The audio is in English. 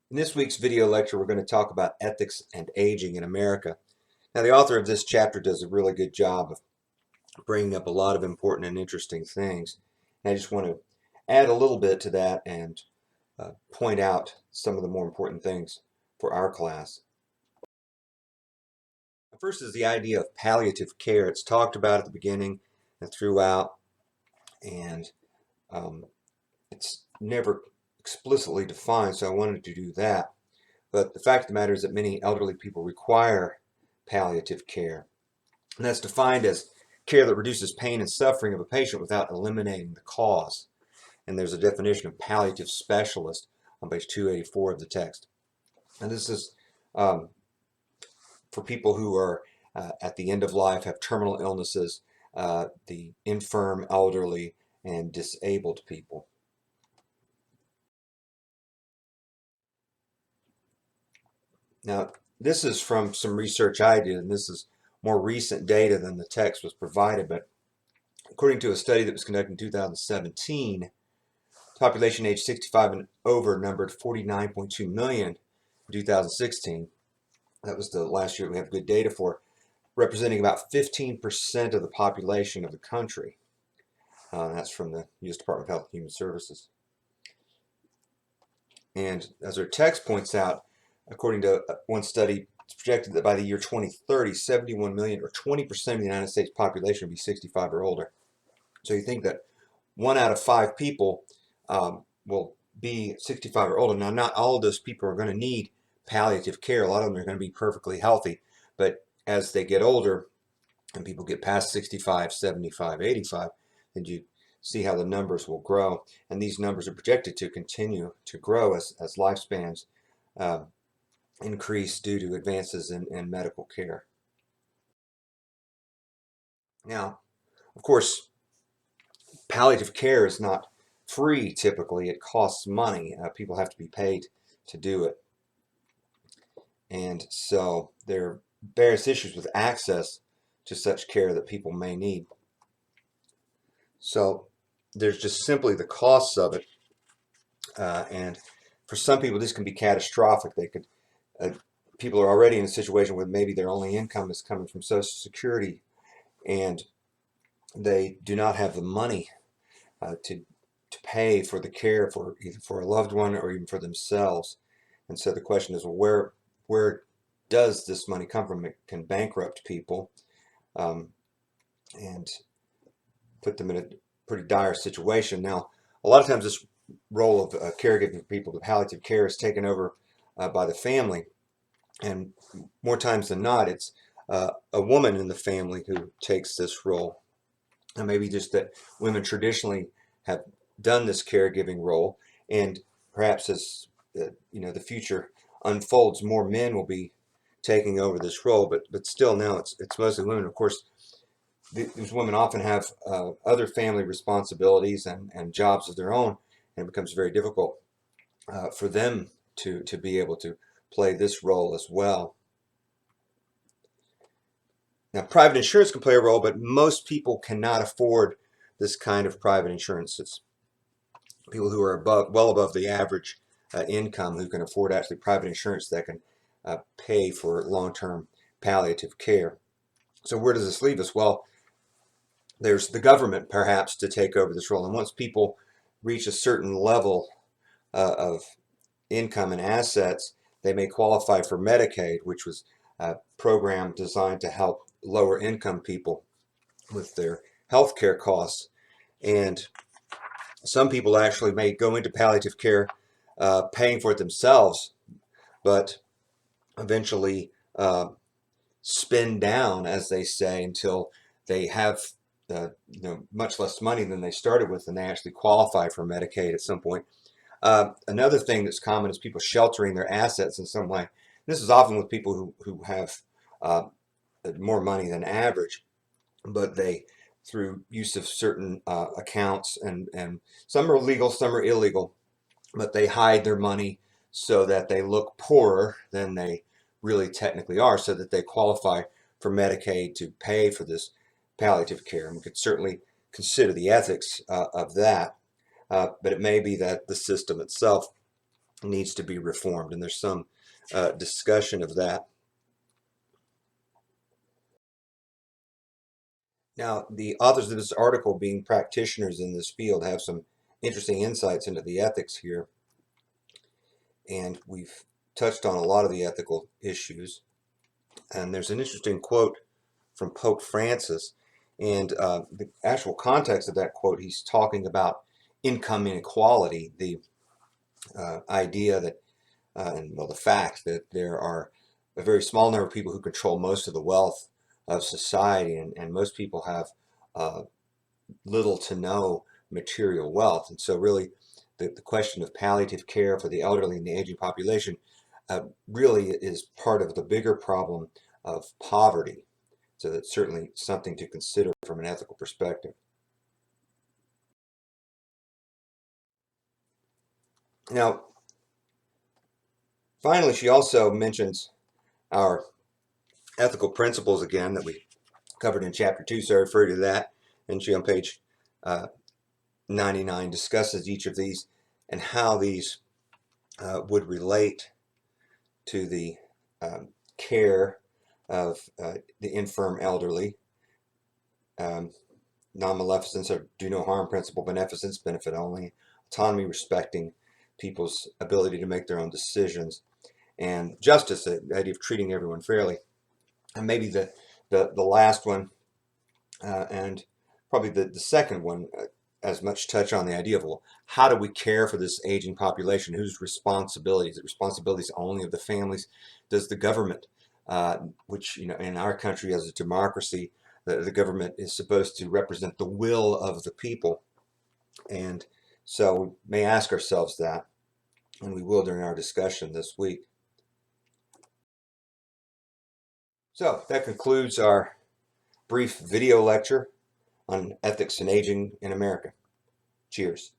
In this week's video lecture, we're going to talk about ethics and aging in America. Now, the author of this chapter does a really good job of bringing up a lot of important and interesting things. And I just want to add a little bit to that and point out some of the more important things for our class. First is the idea of palliative care. It's talked about at the beginning and throughout, and it's never explicitly defined, so I wanted to do that. But the fact of the matter is that many elderly people require palliative care. And that's defined as care that reduces pain and suffering of a patient without eliminating the cause. And there's a definition of palliative specialist on page 284 of the text. And this is um, for people who are at the end of life, have terminal illnesses, the infirm, elderly, and disabled people. Now, this is from some research I did, and this is more recent data than the text was provided, but according to a study that was conducted in 2017, population age 65 and over numbered 49.2 million in 2016. That was the last year we have good data for, representing about 15% of the population of the country. That's from the U.S. Department of Health and Human Services. And as our text points out, according to one study, it's projected that by the year 2030, 71 million or 20% of the United States population will be 65 or older. So you think that 1 out of 5 people will be 65 or older. Now, not all of those people are going to need palliative care. A lot of them are going to be perfectly healthy. But as they get older and people get past 65, 75, 85, then you see how the numbers will grow. And these numbers are projected to continue to grow as lifespans uh, increase due to advances in medical care. Now, of course, palliative care is not free typically. It costs money. People have to be paid to do it. And so there are various issues with access to such care that people may need. So there's just simply the costs of it. And for some people, this can be catastrophic. Uh, People are already in a situation where maybe their only income is coming from Social Security, and they do not have the money to pay for the care for either for a loved one or even for themselves. And so the question is, well, where does this money come from? It can bankrupt people um, and put them in a pretty dire situation. Now, a lot of times this role of caregiving for people, the palliative care, is taken over by the family, and more times than not, it's a woman in the family who takes this role. And maybe just that women traditionally have done this caregiving role, and perhaps as the future unfolds, more men will be taking over this role. But still, now it's mostly women. Of course, these women often have other family responsibilities and jobs of their own, and it becomes very difficult for them to be able to play this role as well. Now, private insurance can play a role, but most people cannot afford this kind of private insurance. It's people who are well above the average income who can afford actually private insurance that can pay for long-term palliative care. So where does this leave us? Well, there's the government perhaps to take over this role. And once people reach a certain level of income and assets, they may qualify for Medicaid, which was a program designed to help lower income people with their health care costs. And some people actually may go into palliative care paying for it themselves, but eventually spin down, as they say, until they have much less money than they started with, and they actually qualify for Medicaid at some point. Another thing that's common is people sheltering their assets in some way. This is often with people who have more money than average, but they, through use of certain accounts, and some are legal, some are illegal, but they hide their money so that they look poorer than they really technically are, so that they qualify for Medicaid to pay for this palliative care. And we could certainly consider the ethics of that, but it may be that the system itself needs to be reformed, and there's some discussion of that. Now, the authors of this article, being practitioners in this field, have some interesting insights into the ethics here, and we've touched on a lot of the ethical issues. And there's an interesting quote from Pope Francis, and the actual context of that quote, he's talking about income inequality, the idea that, and well, the fact that there are a very small number of people who control most of the wealth of society, and most people have little to no material wealth. And so really the question of palliative care for the elderly and the aging population really is part of the bigger problem of poverty. So that's certainly something to consider from an ethical perspective. Now, finally, she also mentions our ethical principles again that we covered in chapter 2, so I refer to that. And she on page 99 discusses each of these and how these would relate to the care of the infirm elderly. Non-maleficence or do no harm principle, beneficence, benefit only, autonomy, respecting people's ability to make their own decisions, and justice, the idea of treating everyone fairly. And maybe the last one, and probably the second one, as much touch on the idea of, well, how do we care for this aging population? Whose responsibility? Is it responsibilities only of the families? Does the government, which, you know, in our country as a democracy, the government is supposed to represent the will of the people, and so we may ask ourselves that, and we will during our discussion this week. So that concludes our brief video lecture on ethics and aging in America. Cheers.